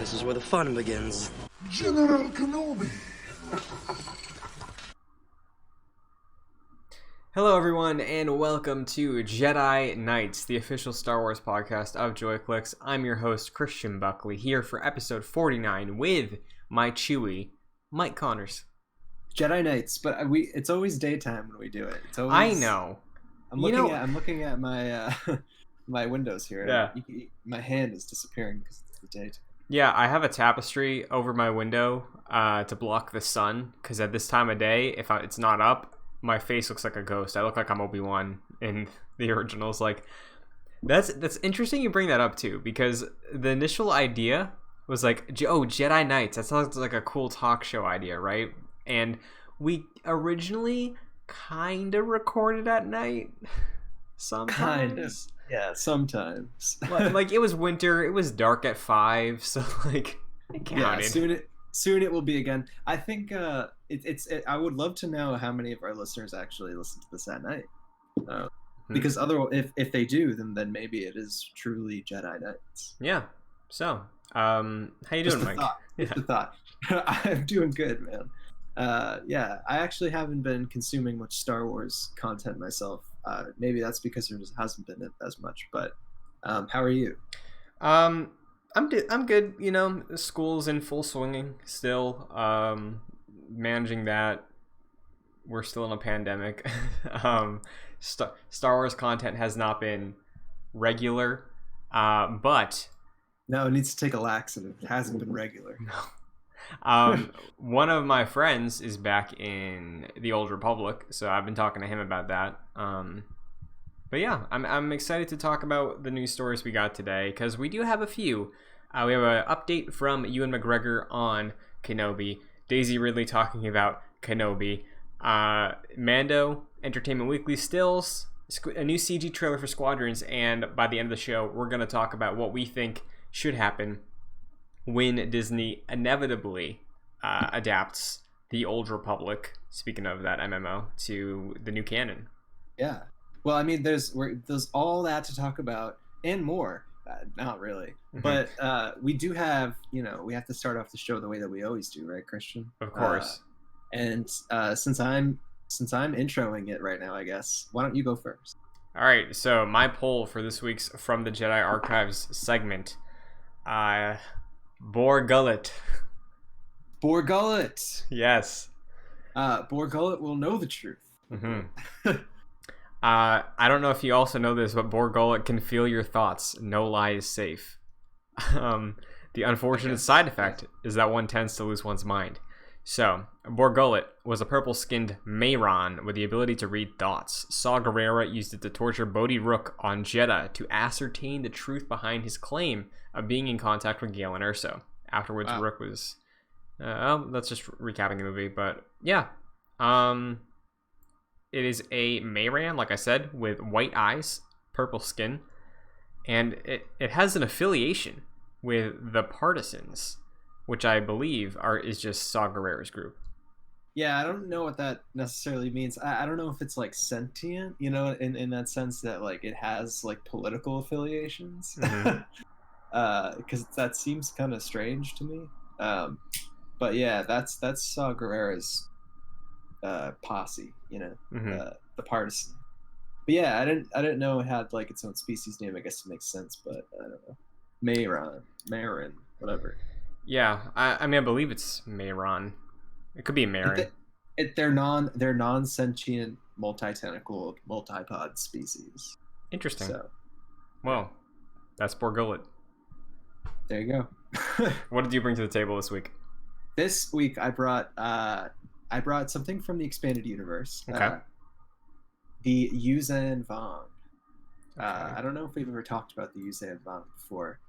This is where the fun begins. General Kenobi! Hello everyone, and welcome to Jedi Knights, the official Star Wars podcast of JoyClicks. I'm your host, Christian Buckley, here for episode 49 with my Chewie, Mike Connors. Jedi Knights, but it's always daytime when we do it. It's always, I know. I'm looking at my my windows here. Yeah. My hand is disappearing because it's the daytime. Yeah, I have a tapestry over my window to block the sun, because at this time of day, if it's not up, my face looks like a ghost. I look like I'm Obi-Wan in the originals. Like, that's interesting you bring that up too, because the initial idea was like, oh, Jedi Knights. That sounds like a cool talk show idea, right? And we originally kind of recorded at night. Sometimes. Kind of. Yeah, sometimes. Like, it was winter. It was dark at 5, so like it counted. Yeah, soon it will be again. I think I would love to know how many of our listeners actually listen to this at night. Because if they do, then maybe it is truly Jedi Knights. Yeah. So, how you doing, Mike? Just a thought. I'm doing good, man. Yeah, I actually haven't been consuming much Star Wars content myself. Maybe that's because there just hasn't been as much. But how are you? I'm good. You know, school's in full swinging still. Managing that. We're still in a pandemic. Star Wars content has not been regular, but no, it needs to take a laxative. It hasn't been regular. No. One of my friends is back in the Old Republic, so I've been talking to him about that. But yeah, I'm excited to talk about the news stories we got today, because we do have a few. We have an update from Ewan McGregor on Kenobi, Daisy Ridley talking about Kenobi, Mando, Entertainment Weekly stills, a new CG trailer for Squadrons, and by the end of the show, we're going to talk about what we think should happen when Disney inevitably adapts the Old Republic, speaking of that MMO, to the new canon. Yeah. Well, I mean, there's all that to talk about and more. Not really. But we do have, we have to start off the show the way that we always do, right, Christian? Of course. And since I'm introing it right now, I guess, why don't you go first? All right. So my poll for this week's From the Jedi Archives segment, Borgullet. Borgullet. Yes. Borgullet will know the truth. Mm-hmm. I don't know if you also know this, but Borgullet can feel your thoughts. No lie is safe. The unfortunate side effect is that one tends to lose one's mind. So, Borgullet was a purple-skinned Mayron with the ability to read thoughts. Saw Gerrera used it to torture Bodhi Rook on Jedha to ascertain the truth behind his claim of being in contact with Galen Erso. Afterwards, wow. Rook was... that's just recapping the movie, but yeah. It is a Mayran, like I said, with white eyes, purple skin, and it has an affiliation with the Partisans, which I believe is just Saw Gerrera's group. Yeah, I don't know what that necessarily means. I don't know if it's like sentient, in that sense that like it has like political affiliations, because that seems kind of strange to me. But yeah, that's Saw Gerrera's posse, the Partisan. But yeah, I didn't know it had like its own species name. I guess it makes sense, but I don't know. Mayron, whatever. Yeah, I mean, I believe it's Mayron. It could be Marin. They're non-sentient, multi-tentacled, multi-pod species. Interesting. So, well, that's Borgullet. There you go. What did you bring to the table this week? This week I brought something from the expanded universe. Okay. The Yuuzhan Vong. Okay. I don't know if we've ever talked about the Yuuzhan Vong before.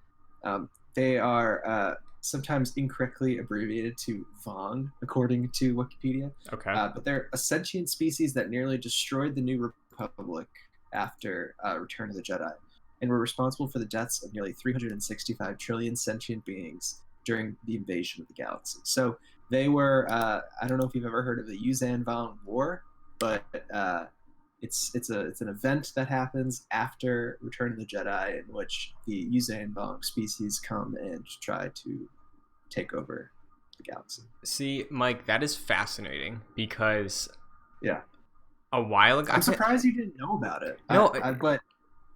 They are sometimes incorrectly abbreviated to Vong, according to Wikipedia. Okay. But they're a sentient species that nearly destroyed the New Republic after Return of the Jedi, and were responsible for the deaths of nearly 365 trillion sentient beings during the invasion of the galaxy. So they were, I don't know if you've ever heard of the Yuuzhan Vong War, but it's an event that happens after Return of the Jedi, in which the Yuuzhan Vong species come and try to take over the galaxy. See, Mike, that is fascinating because Yeah, a while ago, I'm surprised you didn't know about it. No, but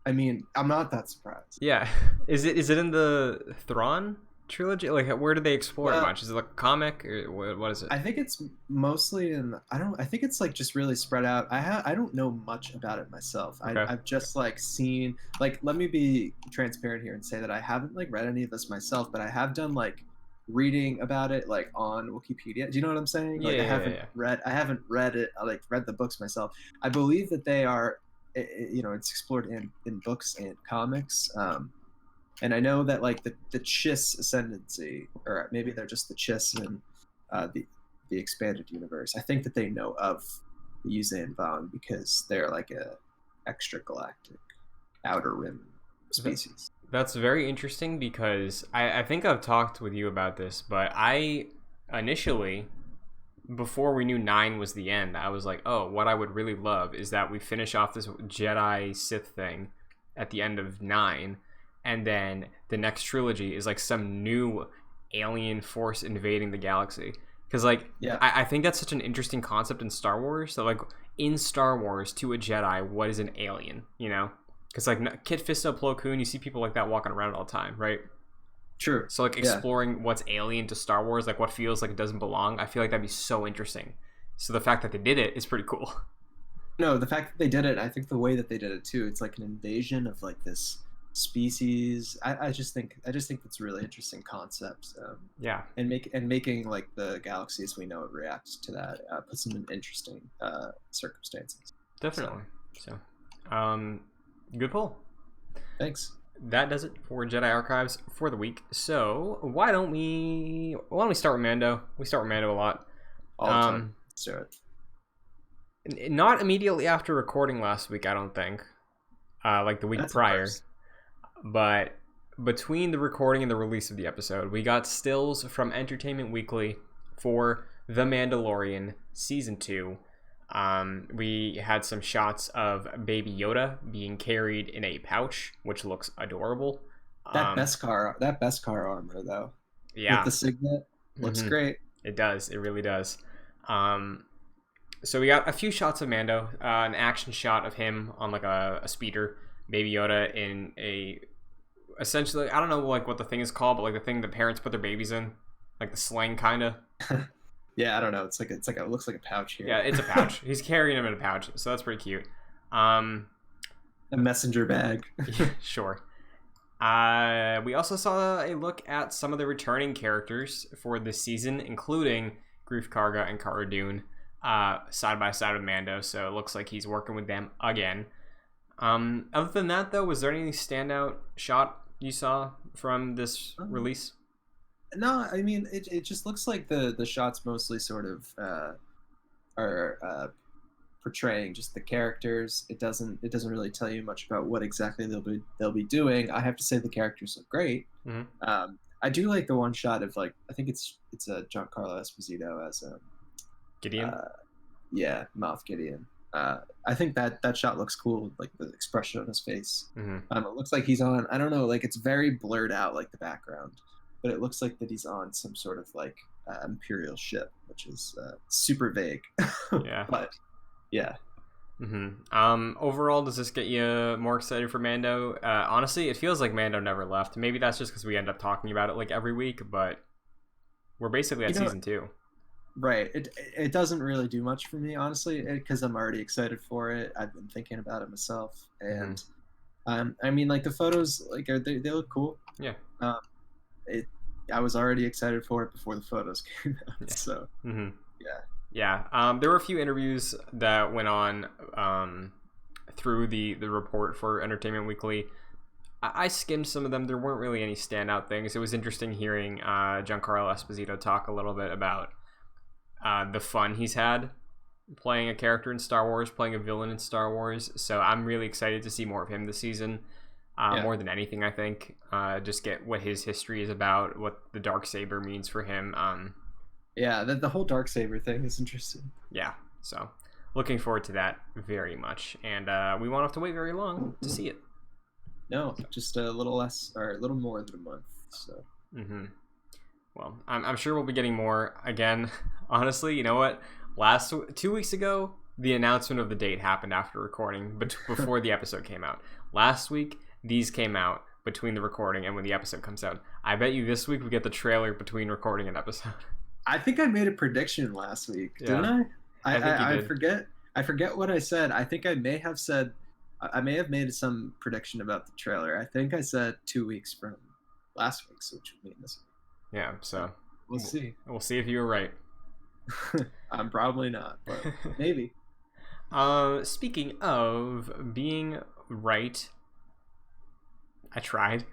I mean, I'm not that surprised. yeah, is it in the Thrawn trilogy? Like, where do they explore it much? Is it like a comic or what is it? I think it's mostly in. I think it's like just really spread out. I don't know much about it myself. Okay. I've just like seen like. Let me be transparent here and say that I haven't like read any of this myself, but I have done like reading about it like on Wikipedia. Do you know what I'm saying? Like Yeah, I haven't read it. I like read the books myself. I believe that they are. It's explored in books and comics. And I know that like the Chiss ascendancy, or maybe they're just the Chiss in the expanded universe. I think that they know of the Yuuzhan Vong because they're like a extragalactic outer rim species. That's very interesting because I think I've talked with you about this, but I initially, before we knew 9 was the end, I was like, oh, what I would really love is that we finish off this Jedi Sith thing at the end of 9, and then the next trilogy is like some new alien force invading the galaxy. Because like, yeah. I think that's such an interesting concept in Star Wars. So like, in Star Wars, to a Jedi, what is an alien, you know? Because like Kit Fisto, Plo Koon, you see people like that walking around all the time, right? True. So like exploring what's alien to Star Wars, like what feels like it doesn't belong, I feel like that'd be so interesting. So the fact that they did it is pretty cool. No, the fact that they did it, I think the way that they did it too, it's like an invasion of like this species. I just think that's a really interesting concept. Yeah. And making like the galaxy as we know it reacts to that puts them in interesting circumstances. Definitely. So good pull. Thanks. That does it for Jedi Archives for the week. So why don't we start with Mando? We start with Mando a lot. All the time. Let's do it. Not immediately after recording last week, I don't think. Like the week prior. But between the recording and the release of the episode, we got stills from Entertainment Weekly for The Mandalorian Season 2. We had some shots of Baby Yoda being carried in a pouch, which looks adorable. That Beskar armor, though. Yeah. With the signet, looks great. It does. It really does. So we got a few shots of Mando, an action shot of him on like a speeder, Baby Yoda in a, essentially, I don't know like what the thing is called, but like the thing that parents put their babies in, like the sling kind of. Yeah, I don't know. It looks like a pouch here. Yeah, it's a pouch. He's carrying him in a pouch, so that's pretty cute. A messenger bag. Sure. We also saw a look at some of the returning characters for this season, including Greef Karga and Cara Dune, side by side with Mando. So it looks like he's working with them again. Other than that, though, was there any standout shot you saw from this release? No, I mean it just looks like the shots mostly sort of are portraying just the characters. It doesn't really tell you much about what exactly they'll be doing. I have to say the characters look great. Mm-hmm. I do like the one shot of like I think it's a Giancarlo Esposito as Gideon. Moff Gideon. I think that shot looks cool, like the expression on his face. Mm-hmm. It looks like he's on. I don't know, like it's very blurred out, like the background. But it looks like that he's on some sort of like Imperial ship, which is super vague. Yeah. But yeah. Mm-hmm. Overall, does this get you more excited for Mando? Honestly, it feels like Mando never left. Maybe that's just because we end up talking about it like every week, but we're basically at season 2. Right. It doesn't really do much for me, honestly, because I'm already excited for it. I've been thinking about it myself, and I mean, like the photos, like they look cool. Yeah. I was already excited for it before the photos came out. Yeah. So yeah. There were a few interviews that went on through the report for Entertainment Weekly. I skimmed some of them. There weren't really any standout things. It was interesting hearing Giancarlo Esposito talk a little bit about the fun he's had playing a character in Star Wars, playing a villain in Star Wars. So I'm really excited to see more of him this season. More than anything, I think. Just get what his history is about, what the Darksaber means for him. Yeah, the whole Darksaber thing is interesting. Yeah, so looking forward to that very much. And we won't have to wait very long to see it. No, just a little less, or a little more than a month. So. Well, I'm sure we'll be getting more again. Honestly, you know what? 2 weeks ago, the announcement of the date happened after recording, but before the episode came out. Last week, these came out between the recording and when the episode comes out. I bet you this week we get the trailer between recording and episode. I think I made a prediction last week, didn't I? I forget. I forget what I said. I think I may have made some prediction about the trailer. I think I said 2 weeks from last week's, which would mean this week. Yeah, so we'll see. We'll see if you were right. I'm probably not, but maybe. Speaking of being right, I tried.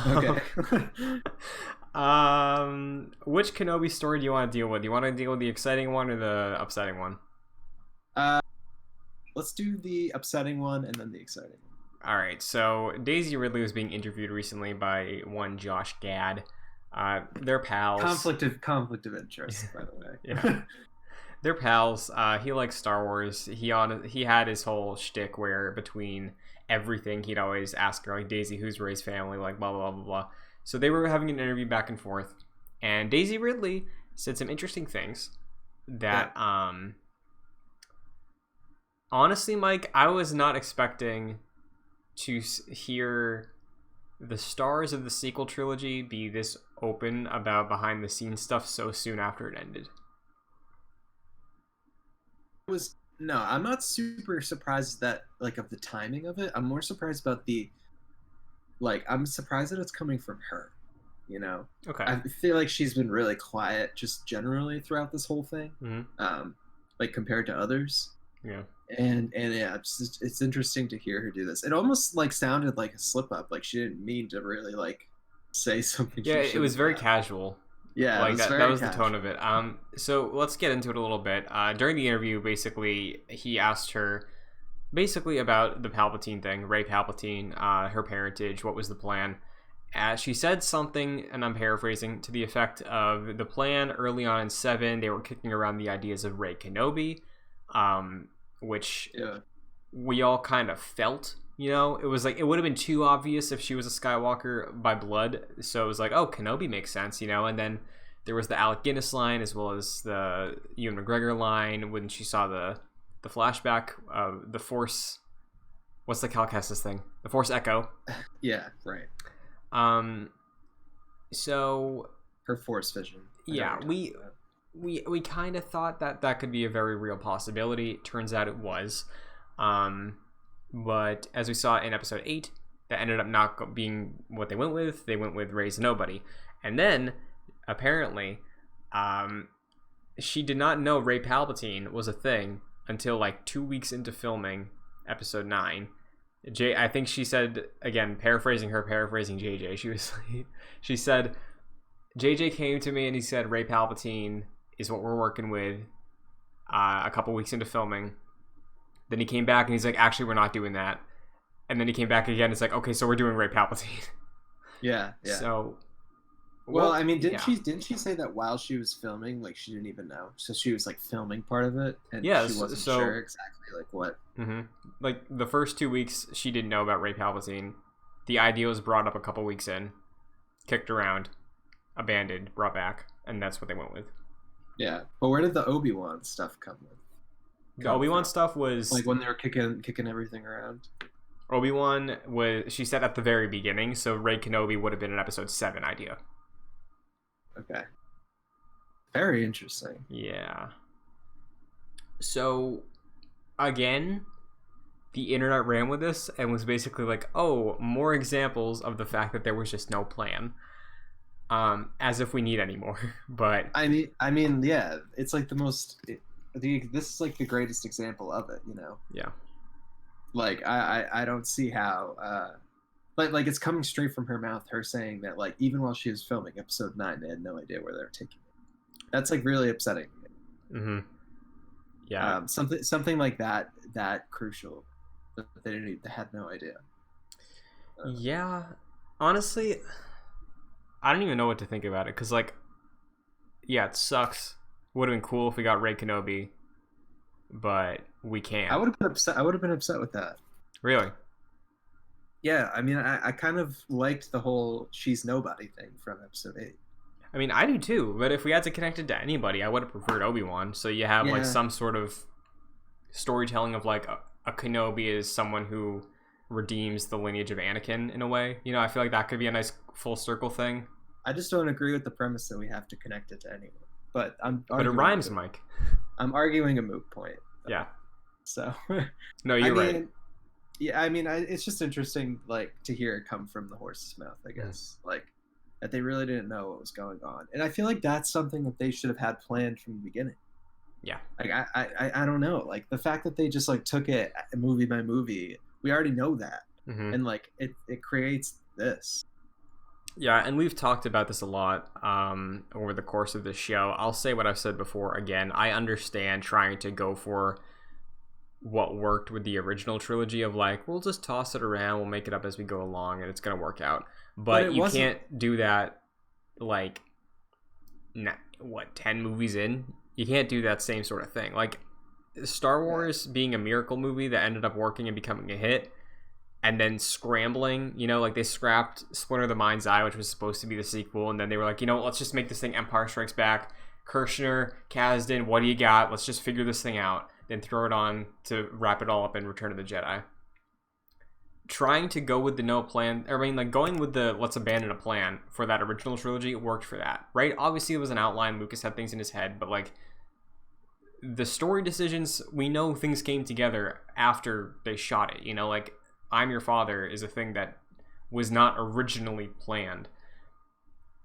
Okay. Which Kenobi story do you want to deal with? Do you want to deal with the exciting one or the upsetting one? Let's do the upsetting one and then the exciting one. All right. So Daisy Ridley was being interviewed recently by one Josh Gad. They're pals. Conflict of interest, by the way. Yeah. They're pals. He likes Star Wars. He had his whole shtick where between everything he'd always ask her, like, Daisy, who's Rey's family, like blah blah blah blah. So they were having an interview back and forth, and Daisy Ridley said some interesting things that honestly, Mike, I was not expecting to hear the stars of the sequel trilogy be this open about behind the scenes stuff so soon after it ended. No, I'm not super surprised that, like, of the timing of it. I'm more surprised about I'm surprised that it's coming from her, you know? Okay. I feel like she's been really quiet just generally throughout this whole thing, like, compared to others. Yeah. And yeah, it's interesting to hear her do this. It almost, like, sounded like a slip-up. Like, she didn't mean to really, like, say something. Yeah, it was very casual. Yeah, like that was the tone of it. So let's get into it a little bit. During the interview, basically, he asked her basically about the Palpatine thing, Rey Palpatine, her parentage, what was the plan. She said something, and I'm paraphrasing, to the effect of the plan early on in 7, they were kicking around the ideas of Rey Kenobi, which we all kind of felt. You know, it was like, it would have been too obvious if she was a Skywalker by blood. So it was like, oh, Kenobi makes sense, you know. And then there was the Alec Guinness line as well as the Ewan McGregor line when she saw the flashback of the Force. What's the Cal Kestis thing? The Force Echo. Yeah, right. So her Force vision. Yeah, we kind of thought that could be a very real possibility. Turns out it was. But as we saw in episode 8, that ended up not being what they went with. They went with Rey's nobody. And then, apparently, she did not know Rey Palpatine was a thing until like 2 weeks into filming episode 9. I think she said, again, paraphrasing JJ, she said, JJ came to me and he said Rey Palpatine is what we're working with a couple weeks into filming. Then he came back and he's like, actually, we're not doing that. And then he came back again. It's like, okay, so we're doing Rey Palpatine. Yeah. So, well, I mean, didn't she say that while she was filming, like, she didn't even know? So she was like filming part of it, and she wasn't sure exactly like what. Mm-hmm. Like the first 2 weeks, she didn't know about Rey Palpatine. The idea was brought up a couple weeks in, kicked around, abandoned, brought back, and that's what they went with. Yeah, but where did the Obi-Wan stuff come with? The Obi-Wan stuff was like when they were kicking everything around. Obi-Wan was, she said, at the very beginning, so Rey Kenobi would have been an episode 7 idea. Okay. Very interesting. Yeah. So, again, the internet ran with this and was basically like, oh, more examples of the fact that there was just no plan. As if we need any more. But I mean, yeah, it's like this is like the greatest example of it, you know. Yeah. Like I don't see how like it's coming straight from her mouth, her saying that, like, even while she was filming episode 9, they had no idea where they were taking it. That's like really upsetting. Mm-hmm. Yeah. Something like that crucial that they had no idea. Yeah. Honestly, I don't even know what to think about it, because, like, yeah, it sucks. Would have been cool if we got Rey Kenobi, but we can't. I would have been upset with that. Really? Yeah, I mean, I kind of liked the whole she's nobody thing from episode 8. I mean, I do too, but if we had to connect it to anybody, I would have preferred Obi-Wan. So you have like some sort of storytelling of like a Kenobi is someone who redeems the lineage of Anakin in a way. You know, I feel like that could be a nice full circle thing. I just don't agree with the premise that we have to connect it to anyone. But But it rhymes, Mike. I'm arguing a moot point. Yeah. So. No, you're right. Yeah, I mean, it's just interesting, like, to hear it come from the horse's mouth, I guess. Like, that they really didn't know what was going on. And I feel like that's something that they should have had planned from the beginning. Yeah. Like, I don't know. Like, the fact that they just, like, took it movie by movie, we already know that. Mm-hmm. And, like, it creates this. Yeah, and we've talked about this a lot over the course of this show. I'll say what I've said before again. I understand trying to go for what worked with the original trilogy of like, we'll just toss it around, we'll make it up as we go along, and it's going to work out. But you can't do that, like, 10 movies in? You can't do that same sort of thing. Like, Star Wars being a miracle movie that ended up working and becoming a hit, and then scrambling, you know, like they scrapped Splinter of the Mind's Eye, which was supposed to be the sequel, and then they were like, you know, let's just make this thing Empire Strikes Back. Kirshner, Kasdan, what do you got? Let's just figure this thing out. Then throw it on to wrap it all up in Return of the Jedi. Trying to go with the no plan, I mean, like going with the let's abandon a plan for that original trilogy worked for that, right? Obviously, it was an outline. Lucas had things in his head, but like the story decisions, we know things came together after they shot it. You know, like I'm Your Father is a thing that was not originally planned.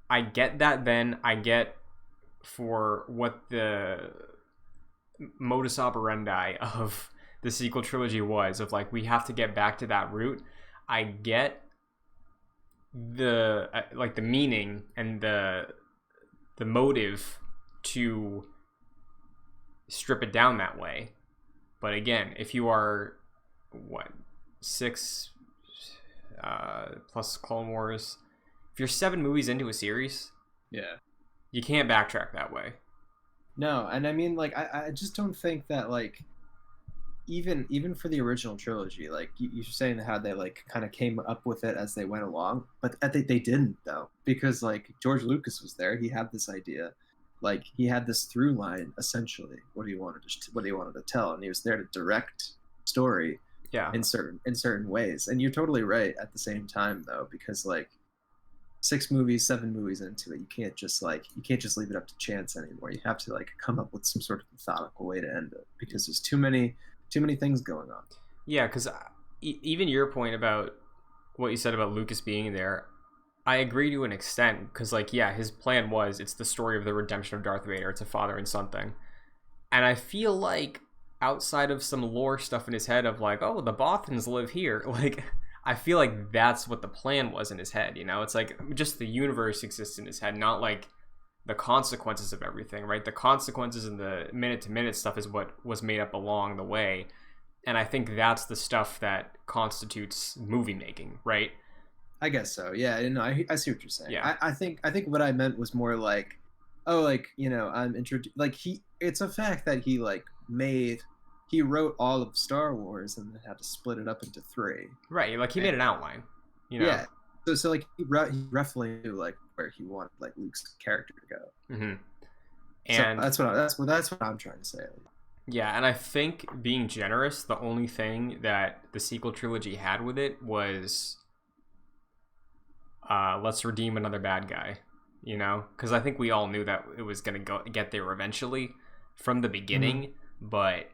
I get that then. I get for what the modus operandi of the sequel trilogy was of like, we have to get back to that route. I get the like the meaning and the motive to strip it down that way. But again, if you are 6 plus Clone Wars, if you're 7 movies into a series, you can't backtrack that way. No, and I mean, like, I just don't think that, like, even for the original trilogy, like, you're saying how they, like, kind of came up with it as they went along, but they didn't, though, because, like, George Lucas was there, he had this idea, like, he had this through line, essentially, what he wanted to tell, and he was there to direct story in certain ways, and you're totally right at the same time, though, because, like, 6 movies, 7 movies into it, you can't just leave it up to chance anymore. You have to like come up with some sort of methodical way to end it because there's too many things going on. Yeah, because even your point about what you said about Lucas being there, I agree to an extent because like his plan was it's the story of the redemption of Darth Vader. It's a father and son thing, and I feel like outside of some lore stuff in his head of like, oh, the Bothans live here, like. I feel like that's what the plan was in his head, you know? It's like just the universe exists in his head, not like the consequences of everything, right? The consequences and the minute-to-minute stuff is what was made up along the way. And I think that's the stuff that constitutes movie making, right? I guess so, yeah. No, I see what you're saying. Yeah. I think what I meant was more like, oh, like, you know, I'm introduced... Like, it's a fact that he wrote all of Star Wars and then had to split it up into 3. Right, like he made an outline, you know. Yeah. So like he roughly knew like where he wanted like Luke's character to go. Mm-hmm. And so that's what I'm trying to say. Yeah, and I think being generous, the only thing that the sequel trilogy had with it was, let's redeem another bad guy, you know, because I think we all knew that it was gonna get there eventually from the beginning, but.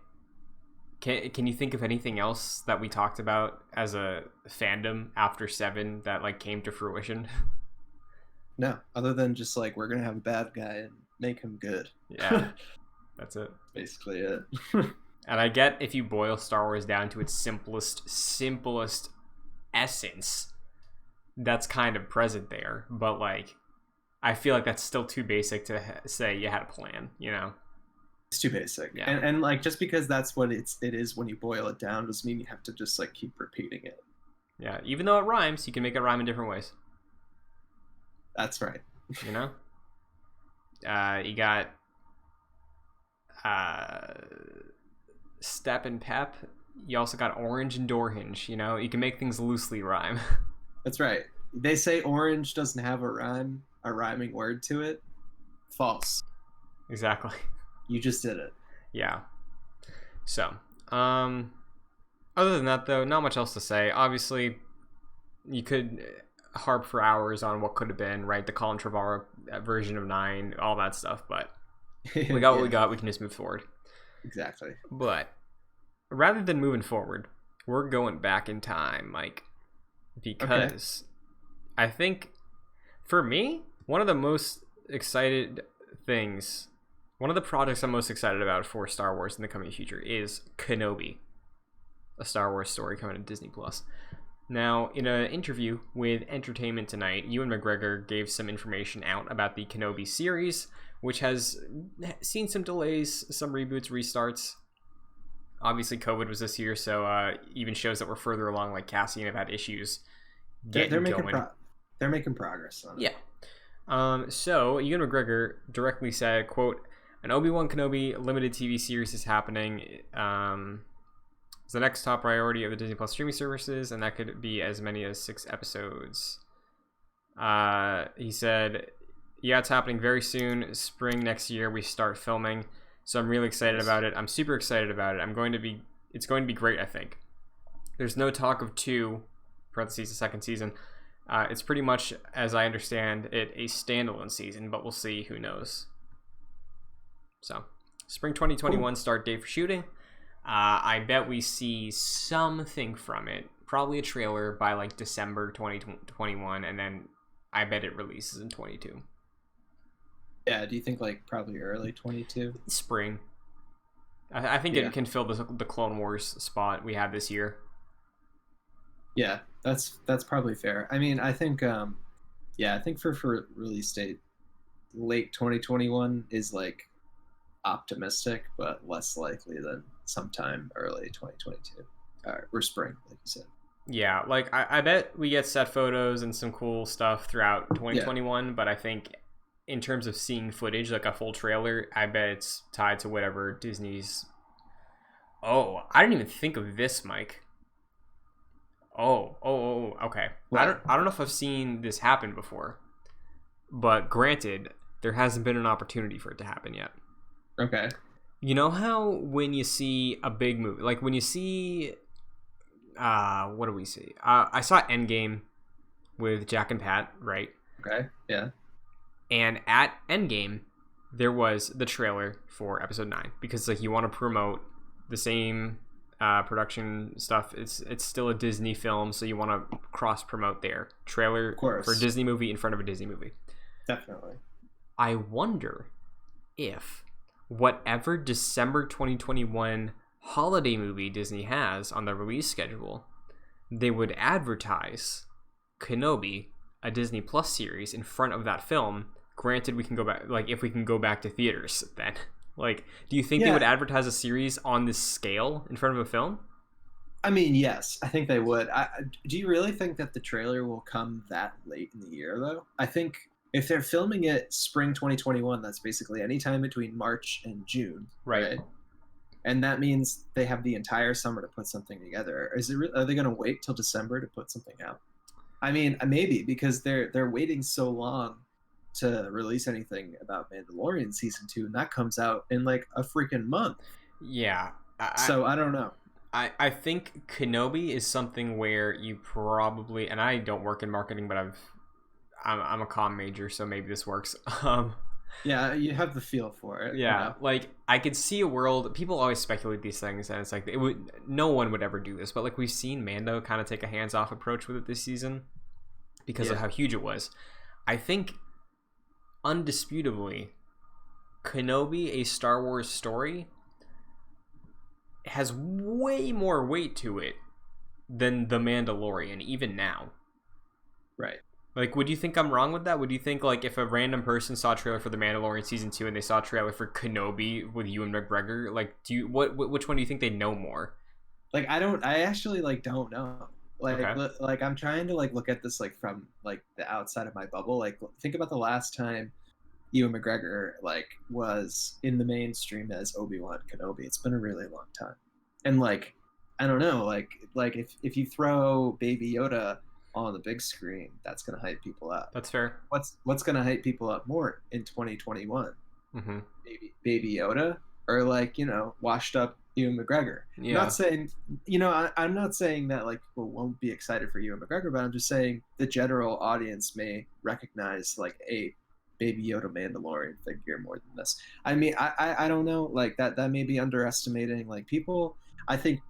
Can you think of anything else that we talked about as a fandom after 7 that like came to fruition? No, other than just like we're gonna have a bad guy and make him good. Yeah, that's it. Basically it. And I get if you boil Star Wars down to its simplest essence, that's kind of present there. But like, I feel like that's still too basic to say you had a plan, you know? It's too basic. Yeah. And like just because that's what it is when you boil it down doesn't mean you have to just like keep repeating it. Yeah, even though it rhymes, you can make it rhyme in different ways. That's right. You know? You got Step and Pep. You also got Orange and Door Hinge, you know? You can make things loosely rhyme. That's right. They say orange doesn't have a rhyming word to it. False. Exactly. You just did it. Yeah. So, other than that, though, not much else to say. Obviously, you could harp for hours on what could have been, right? The Colin Trevorrow version of 9, all that stuff, but we got what we got. We can just move forward. Exactly. But rather than moving forward, we're going back in time, Mike, because I think, for me, one of the most excited things, one of the projects I'm most excited about for Star Wars in the coming future is Kenobi, a Star Wars story coming to Disney Plus. Now, in an interview with Entertainment Tonight, Ewan McGregor gave some information out about the Kenobi series, which has seen some delays, some reboots, restarts. Obviously, COVID was this year, so even shows that were further along, like Cassian, have had issues getting going. They're making progress on it. Yeah. So, Ewan McGregor directly said, quote, "An Obi-Wan Kenobi limited TV series is happening. It's the next top priority of the Disney Plus streaming services, and that could be as many as 6 episodes." He said, "Yeah, it's happening very soon. Spring next year, we start filming. So I'm really excited about it. I'm super excited about it. It's going to be great, I think. There's no talk of 2, parentheses, the second season. It's pretty much, as I understand it, a standalone season, but we'll see. Who knows?" So, spring 2021 start date for shooting. I bet we see something from it. Probably a trailer by like December 2021, and then I bet it releases in 22. Yeah, do you think like probably early 22? Spring. I think it can fill the Clone Wars spot we had this year. Yeah, that's probably fair. I mean, I think I think for release date late 2021 is like optimistic, but less likely than sometime early 2022 or spring, like you said. Yeah, like I bet we get set photos and some cool stuff throughout 2021, but I think in terms of seeing footage, like a full trailer, I bet it's tied to whatever Disney's... Oh, I didn't even think of this, Mike. Oh, okay. What? I don't know if I've seen this happen before, but granted, there hasn't been an opportunity for it to happen yet. Okay. You know how when you see a big movie, like when you see... what do we see? I saw Endgame with Jack and Pat, right? Okay, yeah. And at Endgame, there was the trailer for Episode 9 because like you want to promote the same production stuff. It's still a Disney film, so you want to cross promote their trailer for a Disney movie in front of a Disney movie. Definitely. I wonder if whatever December 2021 holiday movie Disney has on the release schedule, they would advertise Kenobi, a Disney Plus series, in front of that film. Granted, we can go back, like if we can go back to theaters then. Like, do you think they would advertise a series on this scale in front of a film? I mean, yes, I think they would. Do you really think that the trailer will come that late in the year, though? I think if they're filming it spring 2021, that's basically any time between March and June, right? And that means they have the entire summer to put something together. Are they going to wait till December to put something out? I mean, maybe, because they're waiting so long to release anything about Mandalorian season 2, and that comes out in like a freaking month. Yeah. So I don't know. I think Kenobi is something where you probably, and I don't work in marketing, but I'm a comm major, so maybe this works. Yeah, you have the feel for it. Yeah, you know? like I could see a world. People always speculate these things, and it's like no one would ever do this. But like we've seen Mando kind of take a hands-off approach with it this season because of how huge it was. I think, undisputably, Kenobi, a Star Wars story, has way more weight to it than The Mandalorian, even now. Right. Like, would you think I'm wrong with that? Would you think, like, if a random person saw a trailer for The Mandalorian Season 2 and they saw a trailer for Kenobi with Ewan McGregor, like, which one do you think they know more? Like, I actually, like, don't know. Like, Okay. like, I'm trying to, like, look at this, like, from, like, the outside of my bubble. Like, think about the last time Ewan McGregor, like, was in the mainstream as Obi-Wan Kenobi. It's been a really long time. And, like, I don't know, like if you throw Baby Yoda on the big screen, that's going to hype people up. That's fair. What's going to hype people up more in 2021? Mm-hmm. Baby Yoda, or like, you know, washed up Ewan McGregor. Yeah. Not saying, you know, I'm not saying that like people won't be excited for Ewan McGregor, but I'm just saying the general audience may recognize like a Baby Yoda Mandalorian figure more than this. I mean, I don't know, like that may be underestimating like people. I think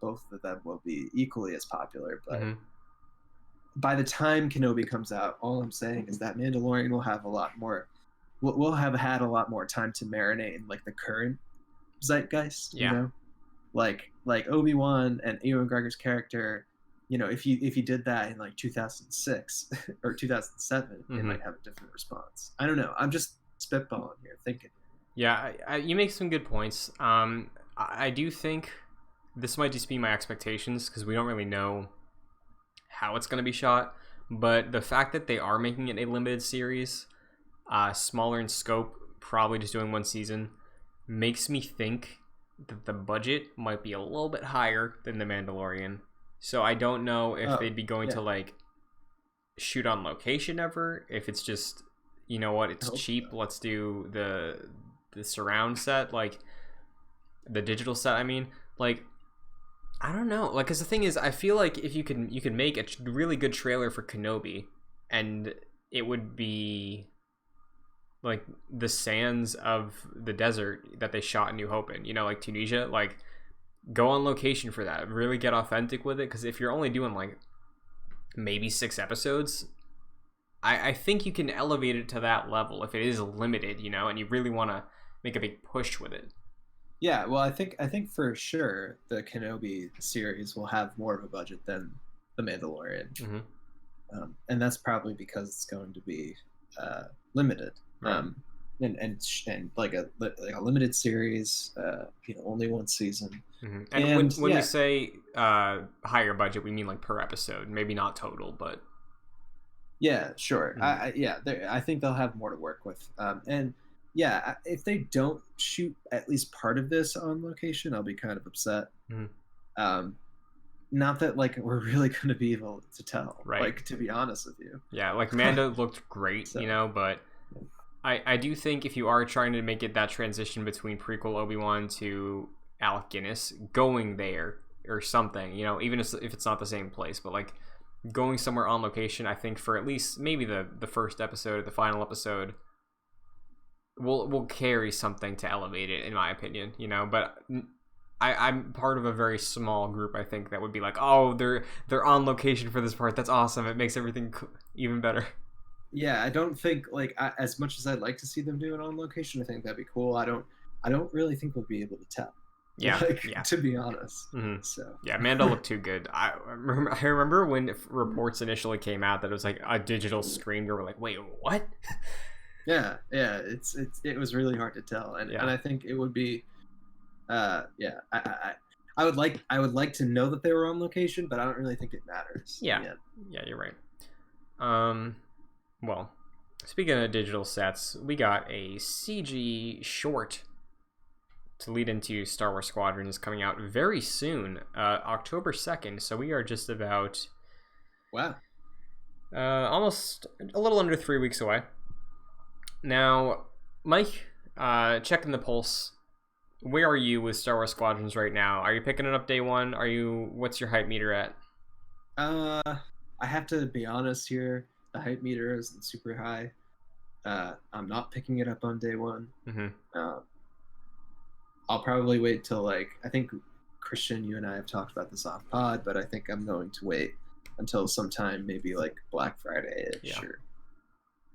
both of them will be equally as popular, but by the time Kenobi comes out, all I'm saying is that Mandalorian will have a lot more. We'll have had a lot more time to marinate in like the current zeitgeist, you know, like Obi-Wan and Ewan McGregor's character. You know, if you did that in like 2006 or 2007, it might have a different response. I don't know. I'm just spitballing here, thinking. Yeah, you make some good points. I do think this might just be my expectations because we don't really know how it's going to be shot. But the fact that they are making it a limited series, smaller in scope, probably just doing one season, makes me think that the budget might be a little bit higher than The Mandalorian. So I don't know if they'd be going to like shoot on location ever. If it's just, you know what, it's cheap. So. Let's do the surround set, like the digital set. I mean, like, I don't know. Like, because the thing is, I feel like if you could make a really good trailer for Kenobi, and it would be like the sands of the desert that they shot New Hope in, you know, like Tunisia, like go on location for that, really get authentic with it. Because if you're only doing like maybe 6 episodes, I think you can elevate it to that level if it is limited, you know, and you really want to make a big push with it. Yeah, well, I think for sure the Kenobi series will have more of a budget than The Mandalorian, and that's probably because it's going to be limited. Right. And like a limited series, you know, only one season. And when we say higher budget, we mean like per episode, maybe not total, but yeah, sure. I think they'll have more to work with. And yeah, if they don't shoot at least part of this on location, I'll be kind of upset. Not that like we're really going to be able to tell, right? Like, to be honest with you. Yeah, like Mando looked great, so, you know, but I do think if you are trying to make it that transition between prequel Obi-Wan to Alec Guinness, going there or something, you know, even if it's not the same place, but like going somewhere on location, I think for at least maybe the first episode or the final episode will carry something to elevate it, in my opinion, you know. But I'm part of a very small group, I think, that would be like, oh, they're on location for this part, that's awesome, it makes everything even better. Yeah, I don't think, like, as much as I'd like to see them do it on location, I think that'd be cool. I don't really think we'll be able to tell. Yeah, to be honest. So yeah, Mando looked too good. I remember when reports initially came out that it was like a digital screen. We were like, wait, what? Yeah, it was really hard to tell, and I think it would be, I would like to know that they were on location, but I don't really think it matters. Yeah, you're right. Well, speaking of digital sets, we got a CG short to lead into Star Wars Squadrons coming out very soon, October 2nd. So we are just about almost a little under 3 weeks away. Now, Mike, checking the pulse, where are you with Star Wars Squadrons right now? Are you picking it up day one? What's your hype meter at? I have to be honest here. The hype meter isn't super high. I'm not picking it up on day one. I'll probably wait till, like, I think Christian, you and I have talked about this off pod, but I think I'm going to wait until sometime, maybe like Black Friday-ish.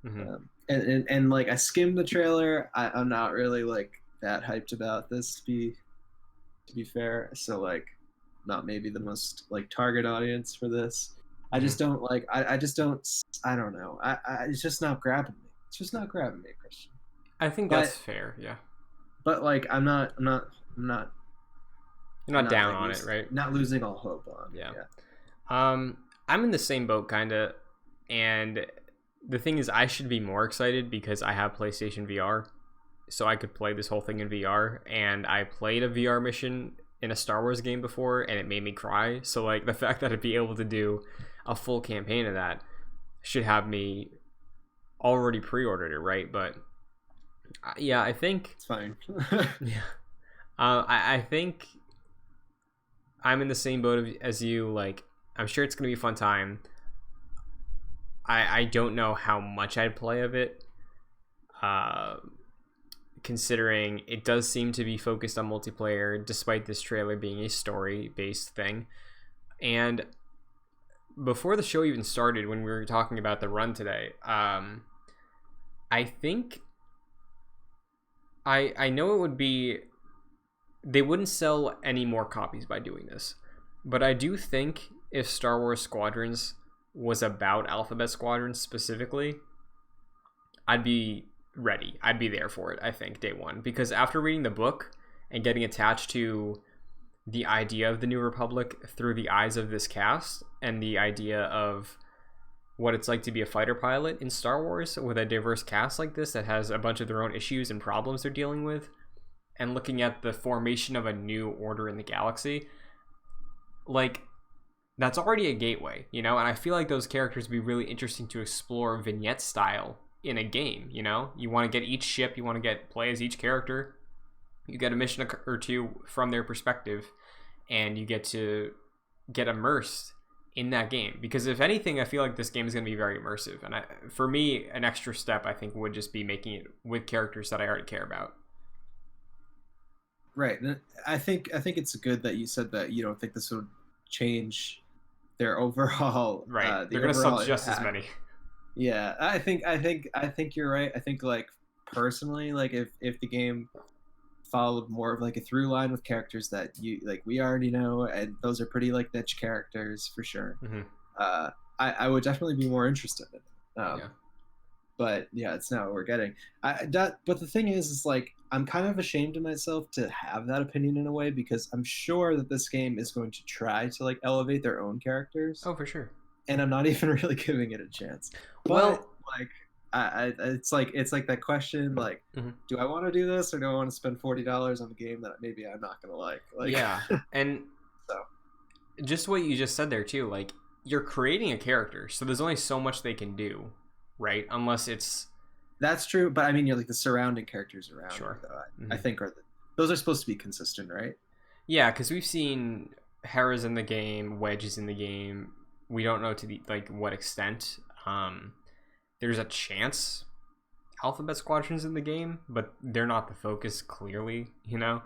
Yeah. And like, I skimmed the trailer. I'm not really like that hyped about this, to be fair. So like, not maybe the most like target audience for this. I just don't like. I don't know. It's just not grabbing me. It's just not grabbing me, Christian. I think that's fair. Yeah. But like, I'm not. You're not down on it, right? Not losing all hope on. Yeah. I'm in the same boat, kinda, and the thing is, I should be more excited because I have PlayStation VR, so I could play this whole thing in VR. And I played a VR mission in a Star Wars game before, and it made me cry. So like the fact that I'd be able to do a full campaign of that should have me already pre-ordered it, right? But yeah, I think It's fine. yeah, I think I'm in the same boat as you. Like, I'm sure it's gonna be a fun time. I don't know how much I'd play of it, considering it does seem to be focused on multiplayer, despite this trailer being a story-based thing. And before the show even started, when we were talking about the run today, I think I know it would be, they wouldn't sell any more copies by doing this, but I do think if Star Wars Squadrons was about Alphabet Squadrons specifically, I'd be ready. I'd be there for it, I think, day one. Because after reading the book and getting attached to the idea of the New Republic through the eyes of this cast and the idea of what it's like to be a fighter pilot in Star Wars with a diverse cast like this that has a bunch of their own issues and problems they're dealing with, and looking at the formation of a new order in the galaxy, like, that's already a gateway, you know? And I feel like those characters would be really interesting to explore vignette style in a game, you know? You want to get each ship, you want to play as each character, you get a mission or two from their perspective, and you get to get immersed in that game. Because if anything, I feel like this game is going to be very immersive. And for me, an extra step, I think, would just be making it with characters that I already care about. Right. And I think it's good that you said that you don't think this would change their overall right. They're going to sell just as many. Yeah, I think you're right. I think, like, personally, like, if the game followed more of like a through line with characters that we already know, and those are pretty like niche characters for sure. Mm-hmm. I would definitely be more interested in it. Yeah. But yeah, it's not what we're getting. But the thing is like, I'm kind of ashamed of myself to have that opinion in a way, because I'm sure that this game is going to try to like elevate their own characters. Oh, for sure. And I'm not even really giving it a chance. Well, like, it's like that question, like, mm-hmm. do I want to do this, or do I want to spend $40 on a game that maybe I'm not gonna like? Yeah, and so just what you just said there too, like, you're creating a character, so there's only so much they can do, right? Unless it's... That's true, but I mean, you're like the surrounding characters around. Sure. Though, mm-hmm. I think those are supposed to be consistent, right? Yeah, because we've seen Hera's in the game, Wedge is in the game. We don't know to what extent. There's a chance Alphabet Squadron's in the game, but they're not the focus, clearly, you know?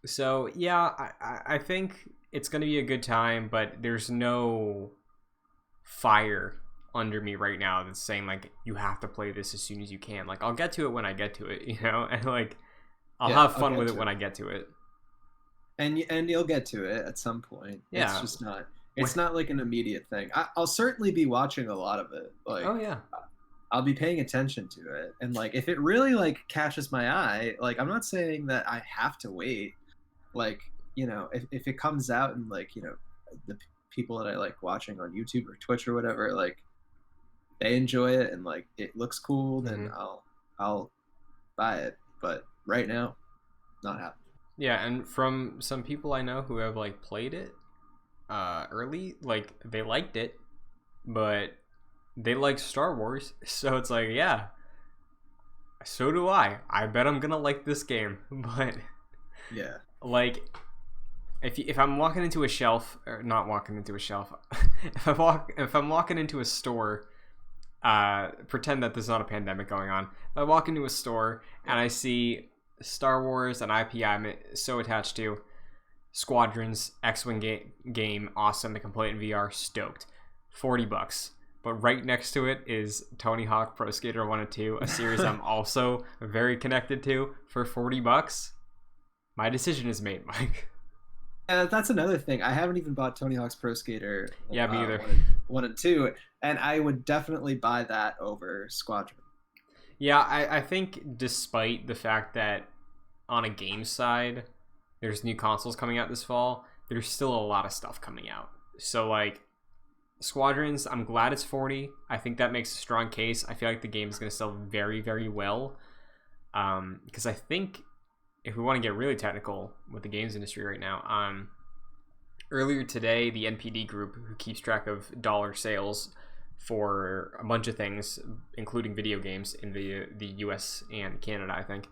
So, yeah, I think it's going to be a good time, but there's no fire under me right now that's saying, like, you have to play this as soon as you can. Like, I'll get to it when I get to it, you know? And, like, I'll have fun with it when I get to it. And you'll get to it at some point. Yeah. It's just not... It's not like an immediate thing. I'll certainly be watching a lot of it. Like, oh yeah, I'll be paying attention to it, and like if it really like catches my eye, like I'm not saying that I have to wait. Like, you know, if it comes out and like, you know, the people that I like watching on YouTube or Twitch or whatever, like they enjoy it and like it looks cool, then mm-hmm. I'll buy it. But right now, not happening. Yeah, and from some people I know who have like played it early, like they liked it, but they like Star Wars, so it's like, yeah, so do I bet I'm gonna like this game. But yeah, like if I'm walking into a shelf, or not walking into a shelf, if I'm walking into a store, pretend that there's not a pandemic going on, if I walk into a store and I see Star Wars, an IP I'm so attached to, Squadrons, X-Wing game, awesome, I can play it in VR, stoked. $40. But right next to it is Tony Hawk Pro Skater 1 and 2, a series I'm also very connected to, for $40. My decision is made, Mike. That's another thing. I haven't even bought Tony Hawk's Pro Skater. Yeah, me either. 1 and 2, and I would definitely buy that over Squadron. Yeah, I think despite the fact that on a game side, there's new consoles coming out this fall, there's still a lot of stuff coming out. So, like, Squadrons, I'm glad it's 40. I think that makes a strong case. I feel like the game is going to sell very, very well. Because I think if we want to get really technical with the games industry right now, earlier today, the NPD group, who keeps track of dollar sales for a bunch of things, including video games in the US and Canada, I think,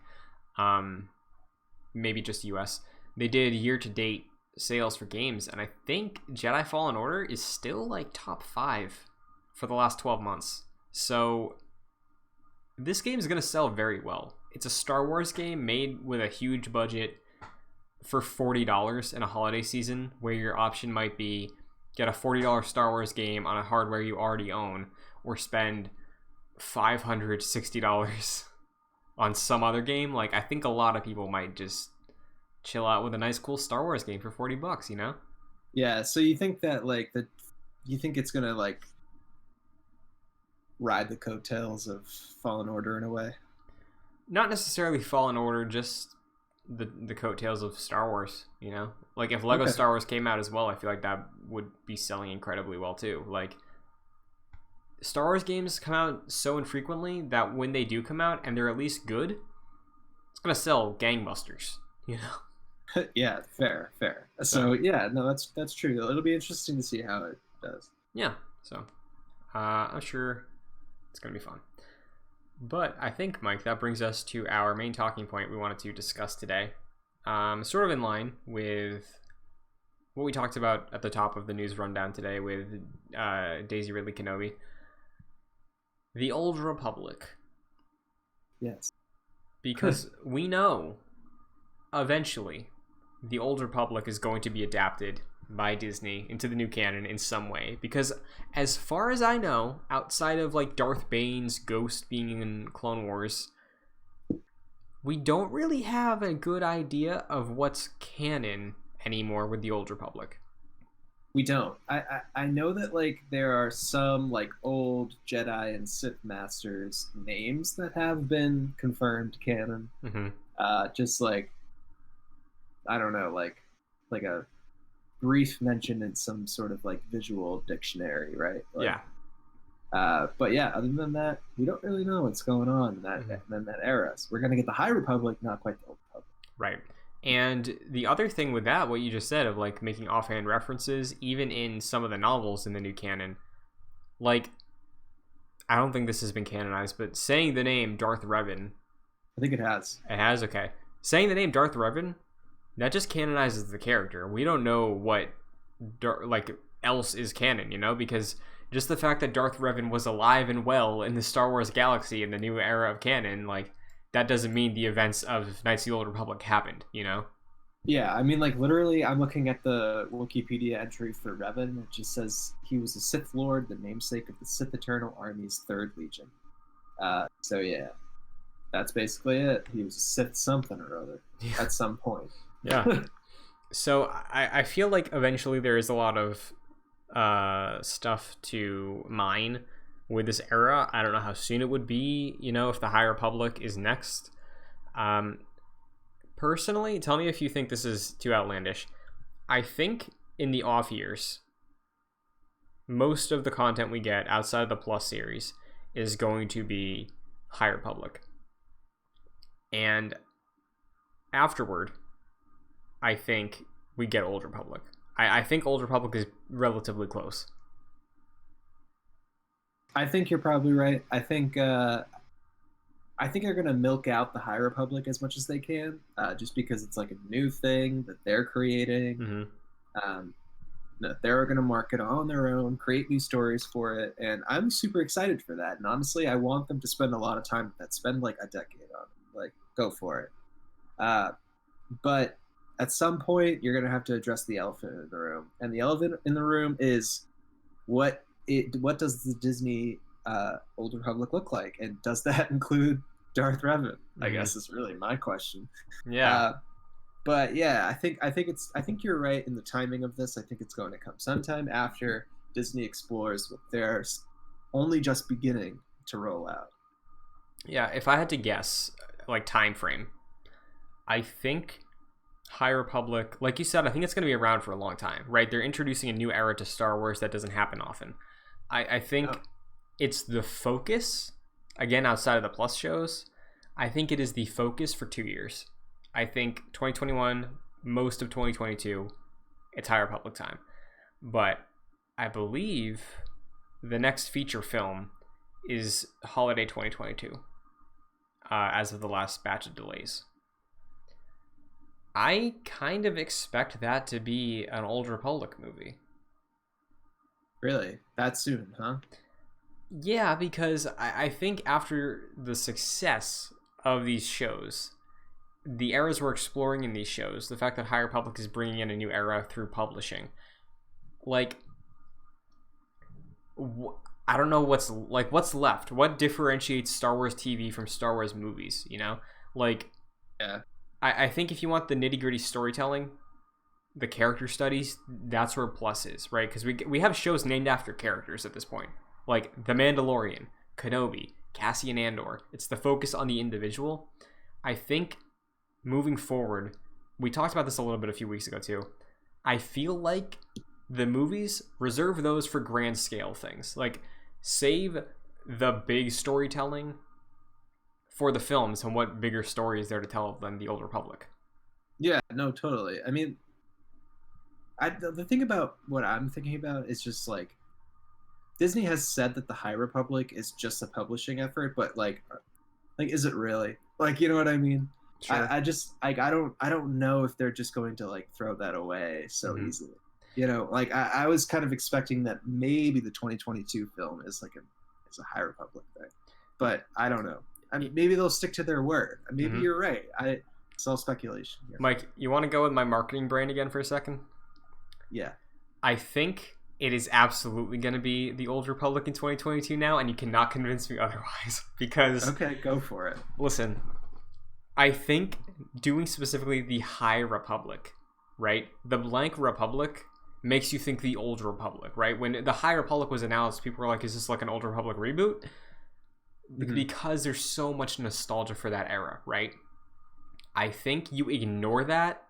maybe just US, they did year-to-date sales for games, and I think Jedi Fallen Order is still like top 5 for the last 12 months. So this game is going to sell very well. It's a Star Wars game made with a huge budget for $40 in a holiday season, where your option might be get a $40 Star Wars game on a hardware you already own, or spend $560 on some other game. Like, I think a lot of people might just chill out with a nice, cool Star Wars game for $40, you know? Yeah. So you think that you think it's gonna like ride the coattails of Fallen Order in a way? Not necessarily Fallen Order, just the coattails of Star Wars, you know? Like, if Lego Star Wars came out as well, I feel like that would be selling incredibly well too. Like, Star Wars games come out so infrequently that when they do come out and they're at least good, it's gonna sell gangbusters, you know? Yeah, fair. So yeah, no, that's true. It'll be interesting to see how it does. Yeah, so I'm sure it's gonna be fun. But I think, Mike, that brings us to our main talking point we wanted to discuss today. Sort of in line with what we talked about at the top of the news rundown today with Daisy Ridley Kenobi. The Old Republic. Yes. Because we know eventually the Old Republic is going to be adapted by Disney into the new canon in some way, because as far as I know, outside of like Darth Bane's ghost being in Clone Wars, we don't really have a good idea of what's canon anymore with the Old Republic. We don't. I know that like there are some like old Jedi and Sith masters names that have been confirmed canon. Just like, I don't know, like a brief mention in some sort of like visual dictionary, right? Like, yeah. But yeah, other than that, we don't really know what's going on in that era. So we're gonna get the High Republic, not quite the Old Republic. Right. And the other thing with that, what you just said of like making offhand references, even in some of the novels in the new canon, like, I don't think this has been canonized, but saying the name Darth Revan. I think it has. It has, okay. Saying the name Darth Revan, that just canonizes the character. We don't know what else is canon, you know, because just the fact that Darth Revan was alive and well in the Star Wars galaxy in the new era of canon, like, that doesn't mean the events of Knights of the Old Republic happened, you know? Yeah, I mean, like, literally, I'm looking at the Wikipedia entry for Revan. It just says he was a Sith Lord, the namesake of the Sith Eternal Army's 3rd Legion. So, yeah, that's basically it. He was a Sith something or other at some point. Yeah. So I feel like eventually there is a lot of stuff to mine with this era. I don't know how soon it would be, you know, if the High Republic is next. Personally, tell me if you think this is too outlandish. I think in the off years, most of the content we get outside of the Plus series is going to be High Republic. And afterward, I think we get Old Republic. I think Old Republic is relatively close. I think you're probably right. I think they're gonna milk out the High Republic as much as they can, just because it's like a new thing that they're creating. They're gonna market on their own, create new stories for it, and I'm super excited for that. And honestly, I want them to spend a lot of time with that. Spend like a decade on it. Like, go for it. But at some point, you're gonna have to address the elephant in the room, and the elephant in the room is what does the Disney Old Republic look like, and does that include Darth Revan? I guess is really my question. Yeah. But yeah, I think you're right in the timing of this. I think it's going to come sometime after Disney explores what they're only just beginning to roll out. Yeah, if I had to guess, like, time frame, I think High Republic, like you said, I think it's going to be around for a long time, right? They're introducing a new era to Star Wars that doesn't happen often. I think it's the focus, again, outside of the Plus shows, I think it is the focus for 2 years. I think 2021, most of 2022, it's High Republic time. But I believe the next feature film is holiday 2022, as of the last batch of delays. I kind of expect that to be an Old Republic movie. Really? That soon, huh? Yeah, because I think after the success of these shows, the eras we're exploring in these shows, the fact that High Republic is bringing in a new era through publishing, like, I don't know what's left. What differentiates Star Wars TV from Star Wars movies, you know? Like, yeah. I think if you want the nitty-gritty storytelling, the character studies, that's where Plus is, right? Because we have shows named after characters at this point. Like The Mandalorian, Kenobi, Cassian Andor. It's the focus on the individual. I think moving forward, we talked about this a little bit a few weeks ago too. I feel like the movies, reserve those for grand scale things. Like, save the big storytelling for the films, and what bigger story is there to tell than the Old Republic? Yeah, no, totally. I mean, the thing about what I'm thinking about is just like, Disney has said that the High Republic is just a publishing effort, but like is it really? Like, you know what I mean? Sure. I just like I don't know if they're just going to like throw that away so easily. You know, like I was kind of expecting that maybe the 2022 film is like a High Republic thing, but I don't know. I mean, maybe they'll stick to their word. Maybe you're right. It's all speculation here. Mike, you want to go with my marketing brain again for a second? Yeah. I think it is absolutely going to be the Old Republic in 2022 now, and you cannot convince me otherwise. Because okay, go for it. Listen, I think doing specifically the High Republic, right? The blank Republic makes you think the Old Republic, right? When the High Republic was announced, people were like, "Is this like an Old Republic reboot?" Because there's so much nostalgia for that era, right? I think you ignore that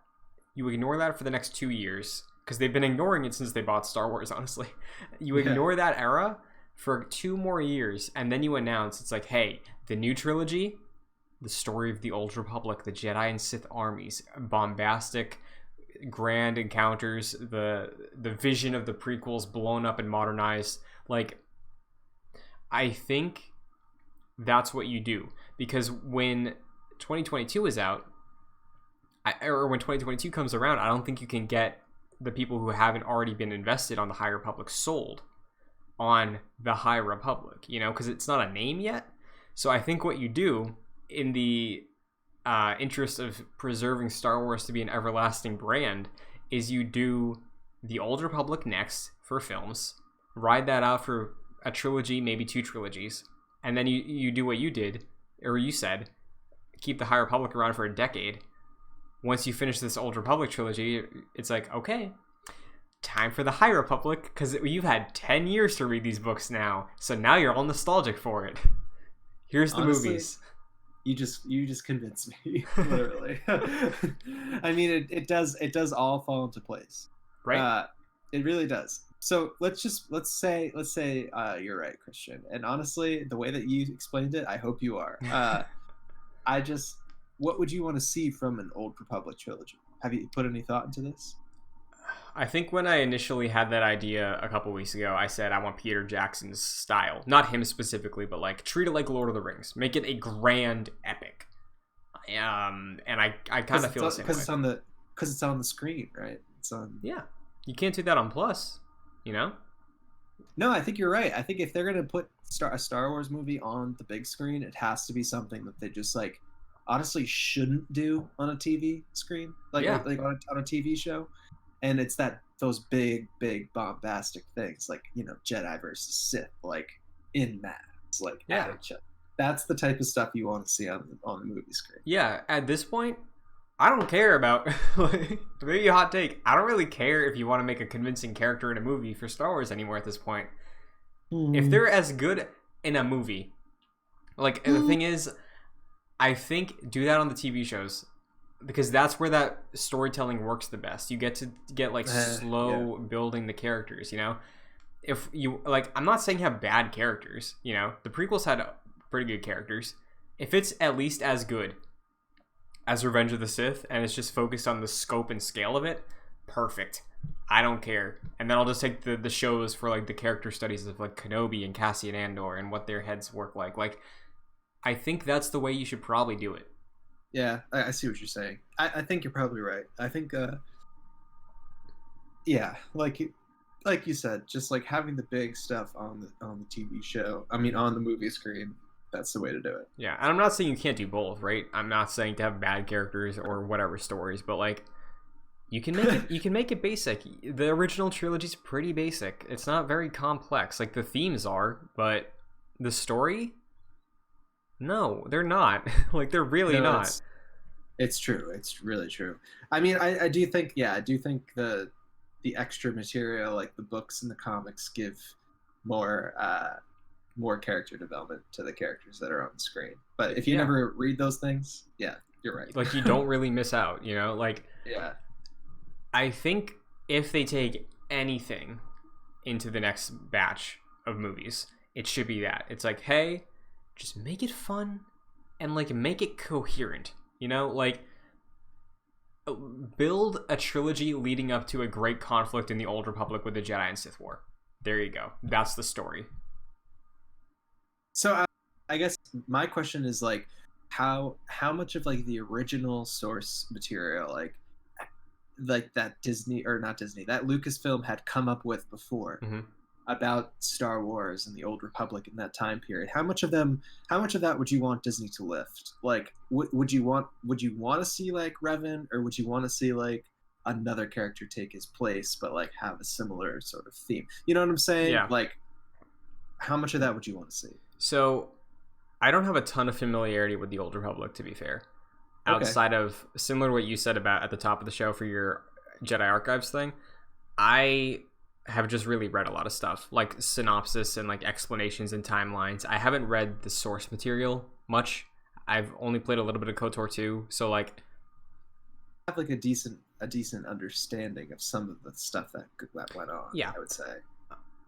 for the next 2 years, because they've been ignoring it since they bought Star Wars, honestly. You ignore that era for 2 more years, and then you announce, it's like, hey, the new trilogy, the story of the Old Republic, the Jedi and Sith armies, bombastic, grand encounters, the vision of the prequels blown up and modernized. Like, I think that's what you do, because when 2022 is out, or when 2022 comes around, I don't think you can get the people who haven't already been invested on the High Republic sold on the High Republic, you know, because it's not a name yet. So I think what you do, in the interest of preserving Star Wars to be an everlasting brand, is you do the Old Republic next for films, ride that out for a trilogy, maybe 2 trilogies, and then you do what you did, or you said, keep the High Republic around for a decade. Once you finish this Old Republic trilogy, it's like, okay, time for the High Republic, because you've had 10 years to read these books now, so now you're all nostalgic for it. Here's the Honestly, movies. You just convinced me, literally. I mean, it does all fall into place, right? It really does. So let's say you're right, Christian. And honestly, the way that you explained it, I hope you are. What would you want to see from an Old Republic trilogy? Have you put any thought into this? I think when I initially had that idea a couple weeks ago, I said I want Peter Jackson's style. Not him specifically, but like treat it like Lord of the Rings. Make it a grand epic. And I kind of feel the same way. Because it's on the screen, right? It's on. Yeah. You can't do that on Plus, you know? No, I think you're right. I think if they're going to put a Star Wars movie on the big screen, it has to be something that they just like honestly shouldn't do on a TV screen, like on a TV show. And it's those big bombastic things, like, you know, Jedi versus Sith, like in mass, like at each other. That's the type of stuff you want to see on the movie screen. Yeah, at this point, I don't care about maybe a hot take. I don't really care if you want to make a convincing character in a movie for Star Wars anymore at this point. If they're as good in a movie, like the thing is, I think do that on the TV shows, because that's where that storytelling works the best. You get to get like slow building the characters, you know? If you like, I'm not saying you have bad characters, you know? The prequels had pretty good characters. If it's at least as good as Revenge of the Sith, and it's just focused on the scope and scale of it, perfect. I don't care. And then I'll just take the shows for like the character studies of like Kenobi and Cassian Andor and what their heads work like. Like, I think that's the way you should probably do it. Yeah, I see what you're saying. I think you're probably right. I think, yeah, like you said, just like having the big stuff on the TV show. I mean, on the movie screen. That's the way to do it. Yeah, and I'm not saying you can't do both, right? I'm not saying to have bad characters or whatever stories, but like, you can make it. You can make it basic. The original trilogy's pretty basic. It's not very complex. Like the themes are, but the story, no, they're not. Like they're really not. It's true. It's really true. I mean, I do think, I do think the extra material, like the books and the comics, give more character development to the characters that are on the screen. But if you never read those things, yeah, you're right. Like you don't really miss out, you know? Like, yeah. I think if they take anything into the next batch of movies, it should be that. It's like, hey, just make it fun and like make it coherent, you know? Like, build a trilogy leading up to a great conflict in the Old Republic with the Jedi and Sith War. There you go. That's the story. So I guess my question is like, how much of like the original source material, like that Disney, or not Disney, that Lucasfilm had come up with before about Star Wars and the Old Republic in that time period, how much of that would you want Disney to lift? Like, would you want to see like Revan, or would you want to see like another character take his place but like have a similar sort of theme? You know what I'm saying? Yeah. Like, how much of that would you want to see? So, I don't have a ton of familiarity with the Old Republic, to be fair. Outside of, similar to what you said about at the top of the show for your Jedi Archives thing, I have just really read a lot of stuff, like synopsis and like explanations and timelines. I haven't read the source material much. I've only played a little bit of KOTOR 2, so like, I have like a decent understanding of some of the stuff that went on. Yeah, I would say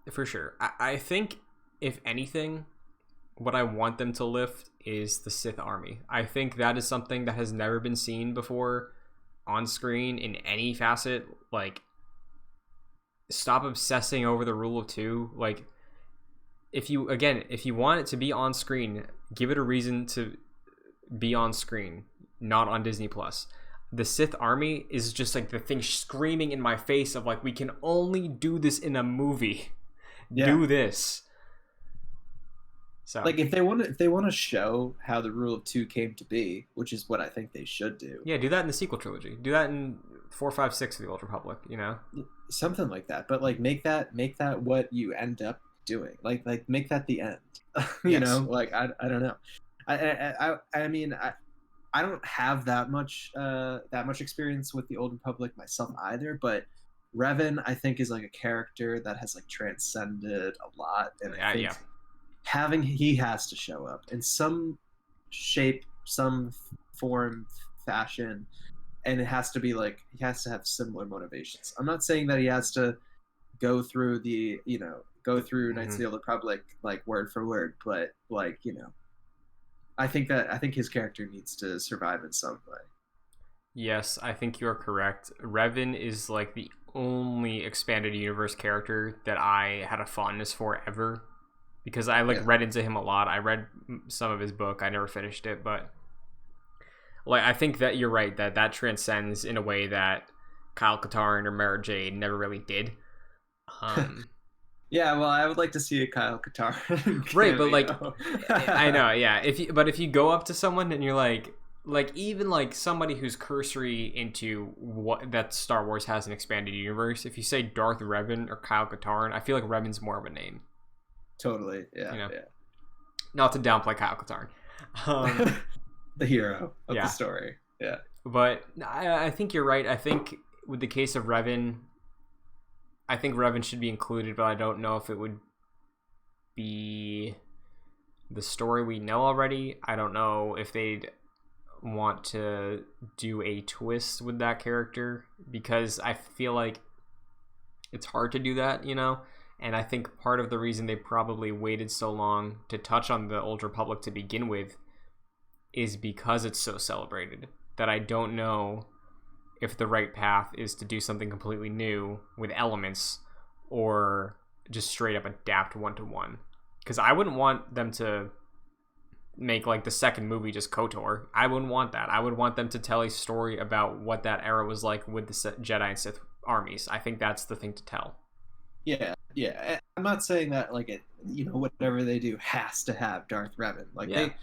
for sure. I think if anything, what I want them to lift is the Sith Army. I think that is something that has never been seen before on screen in any facet. Like, stop obsessing over the rule of two. Like, if you want it to be on screen, give it a reason to be on screen, not on Disney Plus. The Sith Army is just like the thing screaming in my face of like, we can only do this in a movie. Yeah. Do this. So, like, if they want to show how the rule of two came to be, which is what I think they should do. Yeah, do that in the sequel trilogy. Do that in 4, 5, 6 of the Old Republic. You know, something like that. But like, make that what you end up doing. Like make that the end. You know, like I don't know. I mean I don't have that much experience with the Old Republic myself either, but Revan, I think, is like a character that has like transcended a lot, and I think he has to show up in some shape, some form, fashion, and it has to be like, he has to have similar motivations. I'm not saying that he has to go through Knights of the Old Republic like word for word, but like, you know, I think his character needs to survive in some way. Yes, I think you're correct. Revan is like the only expanded universe character that I had a fondness for ever, because I read into him a lot. I read some of his book. I never finished it, but like, I think that you're right, that transcends in a way that Kyle Katarn or Mara Jade never really did. Yeah, well, I would like to see a Kyle Katarn. Right, but like, I know, yeah. If you go up to someone and you're like even like somebody who's cursory into what that Star Wars has an expanded universe, if you say Darth Revan or Kyle Katarn, I feel like Revan's more of a name. Totally, yeah, you know? Yeah. Not to downplay Kyle Katarn. The hero of the story, yeah. But I think you're right. I think with the case of Revan, I think Revan should be included, but I don't know if it would be the story we know already. I don't know if they'd want to do a twist with that character, because I feel like it's hard to do that, you know? And I think part of the reason they probably waited so long to touch on the Old Republic to begin with is because it's so celebrated. that I don't know if the right path is to do something completely new with elements or just straight up adapt one-to-one. Because I wouldn't want them to make like the second movie just KOTOR. I wouldn't want that. I would want them to tell a story about what that era was like with the Jedi and Sith armies. I think that's the thing to tell. Yeah. I'm not saying that like it, whatever they do has to have Darth Revan. Like they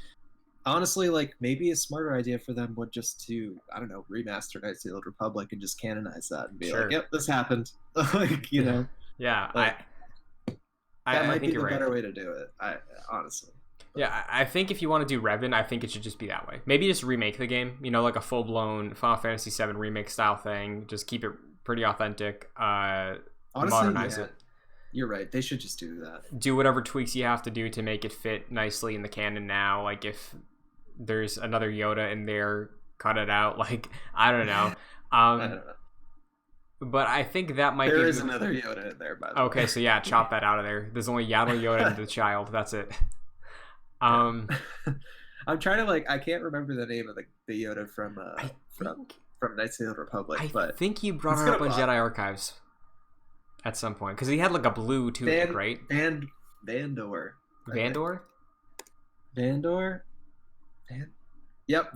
honestly, like maybe a smarter idea for them would just to, I don't know, remaster Knights of the Old Republic and just canonize that and be like, yep, this happened. Like, Yeah, like, that might be the right. better way to do it. I honestly. Yeah, I think if you want to do Revan, I think it should just be that way. Maybe just remake the game, like a full-blown Final Fantasy VII remake style thing. Just keep it pretty authentic. Honestly, modernize it. You're right. They should just do that. Do whatever tweaks you have to do to make it fit nicely in the canon now. Like if there's another Yoda in there, cut it out. Like, I don't know. I don't know. But I think that might There is another Yoda in there, by the way. Okay, so yeah, chop that out of there. There's only Yaddle Yoda and the child. That's it. I'm trying to I can't remember the name of the Yoda from Knights of the Old Republic. But I think you brought it up on Jedi Archives at some point because he had like a blue tunic, right? Vandor. Vandor? Yep.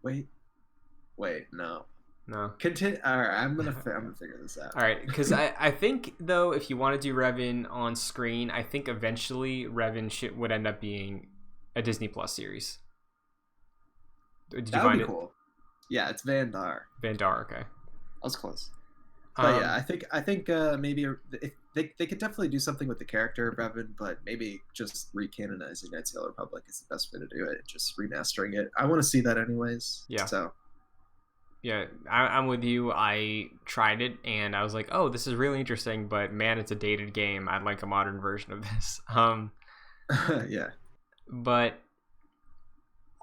Wait, no. Continue. All right, I'm gonna figure this out. All right, because I think though, if you want to do Revan on screen, I think eventually Revan would end up being a Disney Plus series. Did you find it? Cool. Yeah, it's Vandar. Okay. I was close. But yeah, I think maybe they could definitely do something with the character of Revan, but maybe just recanonizing Knights of the Old Republic is the best way to do it. Just remastering it. I want to see that anyways. Yeah. So. Yeah, I'm with you. I tried it and I was like, oh, this is really interesting, but man, it's a dated game. I'd like a modern version of this. Yeah. But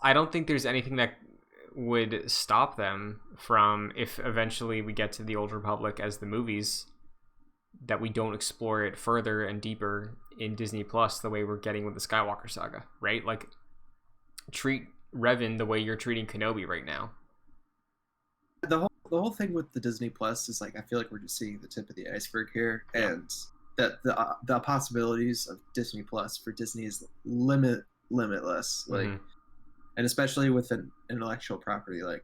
I don't think there's anything that would stop them from, if eventually we get to the Old Republic as the movies, that we don't explore it further and deeper in Disney Plus the way we're getting with the Skywalker saga, right? Like, treat Revan the way you're treating Kenobi right now. The whole thing with the Disney Plus is I feel like we're just seeing the tip of the iceberg here, and that the possibilities of Disney Plus for Disney is limitless. And especially with an intellectual property like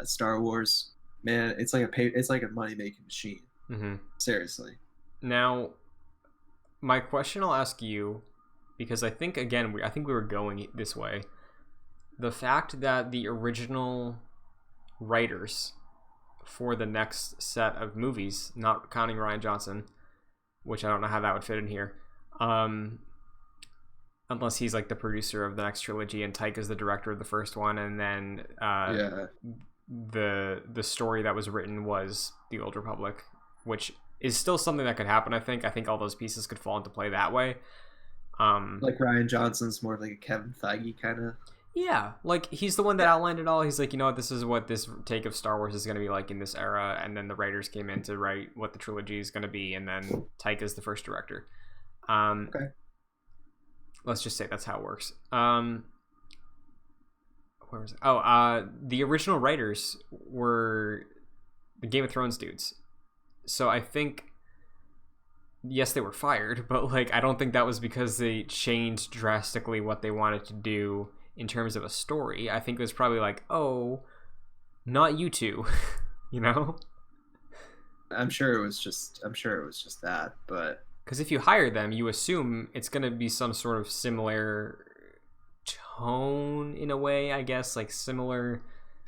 Star Wars, man, it's like a money making machine. Mm-hmm. Seriously. Now, my question I'll ask you, because I think we were going this way. The fact that the original writers for the next set of movies, not counting Rian Johnson, which I don't know how that would fit in here, unless he's like the producer of the next trilogy and Taika's the director of the first one, and then the story that was written was the Old Republic, which is still something that could happen. I think all those pieces could fall into play that way. Like Rian Johnson's more like a Kevin Feige kind of. Yeah, like he's the one that outlined it all. He's like, this is what this take of Star Wars is going to be like in this era, and then the writers came in to write what the trilogy is going to be, and then Taika's the first director. Okay. Let's just say that's how it works. Where was it? The original writers were the Game of Thrones dudes. So I think, yes, they were fired, but I don't think that was because they changed drastically what they wanted to do in terms of a story. I think it was probably not you two, I'm sure it was just that, but because if you hire them, you assume it's going to be some sort of similar tone in a way, I guess, similar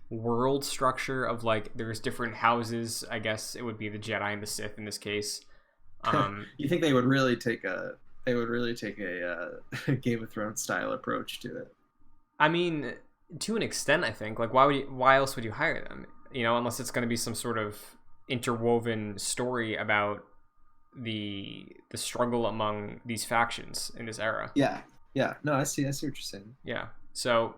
world structure of there's different houses. I guess it would be the Jedi and the Sith in this case. You think they would really take a Game of Thrones style approach to it? I mean, to an extent, I think. Why else would you hire them? Unless it's going to be some sort of interwoven story about the struggle among these factions in this era. Yeah. No, I see what you're saying. Yeah. So,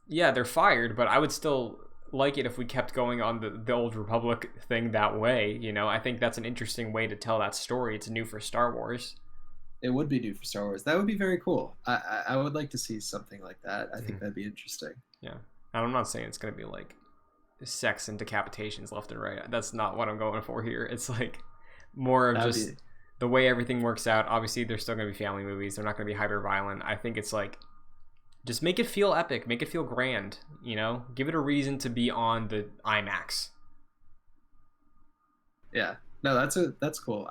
yeah, they're fired, but I would still like it if we kept going on the Old Republic thing that way. I think that's an interesting way to tell that story. It's new for Star Wars. It would be new for Star Wars. That would be very cool. I would like to see something like that. I think that'd be interesting. Yeah. And I'm not saying it's going to be sex and decapitations left and right. That's not what I'm going for here. It's like more of just the way everything works out. Obviously, they're still going to be family movies. They're not going to be hyper violent. I think it's like, just make it feel epic, make it feel grand. You know, give it a reason to be on the IMAX. Yeah, no, that's cool.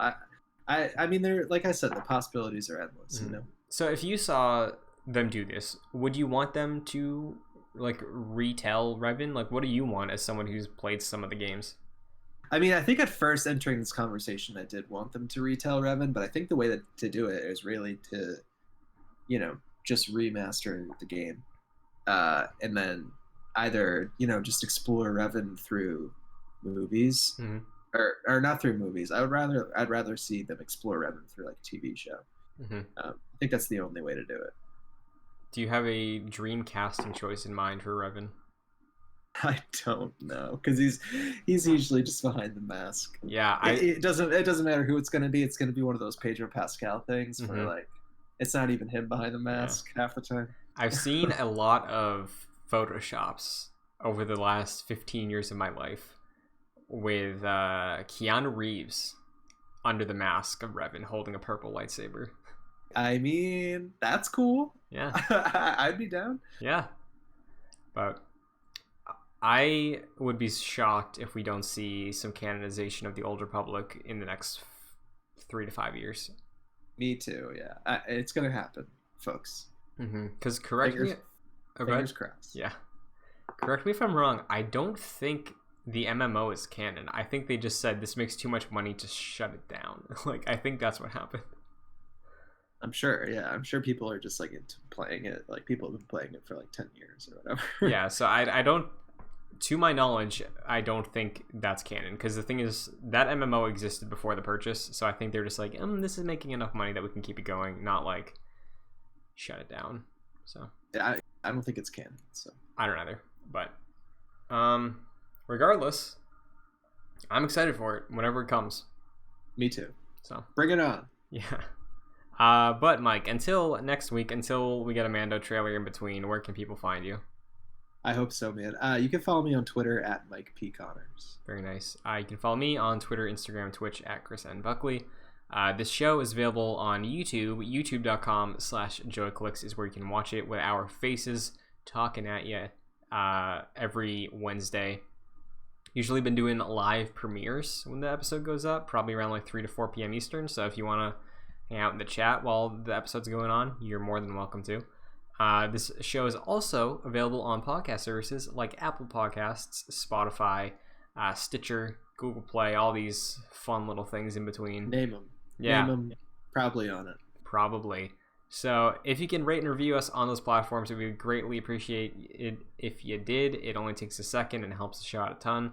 I mean, they're, like I said, the possibilities are endless. You know. So if you saw them do this, would you want them to like retell Revan? Like, what do you want as someone who's played some of the games? I mean, I think at first entering this conversation, I did want them to retell Revan, but I think the way that to do it is really to, you know, just remaster the game, and then either, you know, just explore Revan through movies, or not through movies. I'd rather see them explore Revan through like a TV show. I think that's the only way to do it. Do you have a dream casting choice in mind for Revan? I don't know, because he's usually just behind the mask. Yeah, it doesn't matter who it's gonna be. It's gonna be one of those Pedro Pascal things where like it's not even him behind the mask half the time. I've seen a lot of photoshops over the last 15 years of my life with Keanu Reeves under the mask of Revan holding a purple lightsaber. I mean, that's cool. Yeah. I'd be down. Yeah. But I would be shocked if we don't see some canonization of the Old Republic in the next 3 to 5 years. Me too, yeah. It's going to happen, folks. Because fingers crossed. Yeah. Correct me if I'm wrong. I don't think the MMO is canon. I think they just said this makes too much money to shut it down. Like, I think that's what happened. I'm sure, yeah. I'm sure people are just like into playing it. Like, people have been playing it for like 10 years or whatever. Yeah, so I don't, to my knowledge, I don't think that's canon. Because the thing is, that MMO existed before the purchase. So I think they're just like, this is making enough money that we can keep it going. Not like, shut it down. So yeah, I don't think it's canon. So I don't either. But regardless, I'm excited for it whenever it comes. Me too. So bring it on. Yeah. But Mike, until next week, until we get a Mando trailer in between, where can people find you? I hope so, man. You can follow me on Twitter at Mike P. Connors. Very nice. You can follow me on Twitter, Instagram, Twitch at Chris N. Buckley. This show is available on YouTube. YouTube.com/JoyClicks is where you can watch it with our faces talking at you every Wednesday. Usually been doing live premieres when the episode goes up, probably around like 3 to 4 p.m. Eastern. So if you want to hang out in the chat while the episode's going on, you're more than welcome to. This show is also available on podcast services like Apple Podcasts, Spotify, Stitcher, Google Play, all these fun little things in between. Name them. Yeah. Name them. Probably on it. Probably. So if you can rate and review us on those platforms, we would greatly appreciate it if you did. It only takes a second and helps the show out a ton.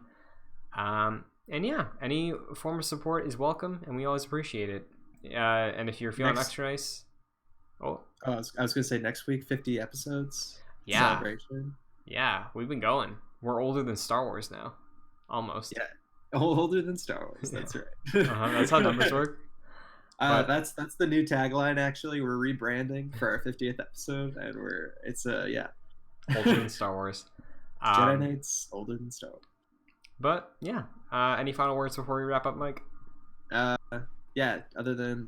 And yeah, any form of support is welcome, and we always appreciate it. And if you're feeling extra nice... I was going to say next week, 50 episodes. Yeah. Celebration. Yeah, we've been going. We're older than Star Wars now. Almost. Yeah. Older than Star Wars. That's right. That's how numbers work. That's the new tagline, actually. We're rebranding for our 50th episode, and older than Star Wars. Jedi Knights, older than Star Wars. But yeah, any final words before we wrap up, Mike? Yeah, other than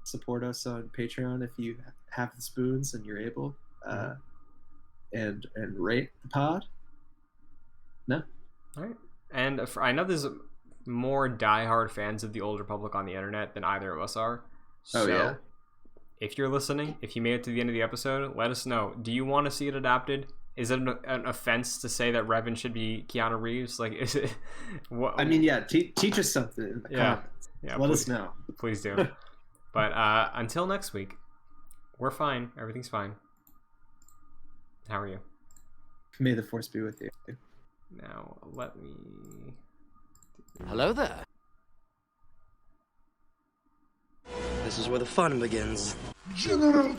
support us on Patreon if you have the spoons and you're able, and rate the pod. No. All right. And I know there's more diehard fans of the Old Republic on the internet than either of us are. So if you're listening, if you made it to the end of the episode, let us know. Do you want to see it adapted? Is it an offense to say that Revan should be Keanu Reeves? Like, is it? What? I mean, yeah. Teach us something in the comments. Yeah. Let us know. Please do. But until next week, we're fine. Everything's fine. How are you? May the Force be with you. Now, let me... Hello there. This is where the fun begins. General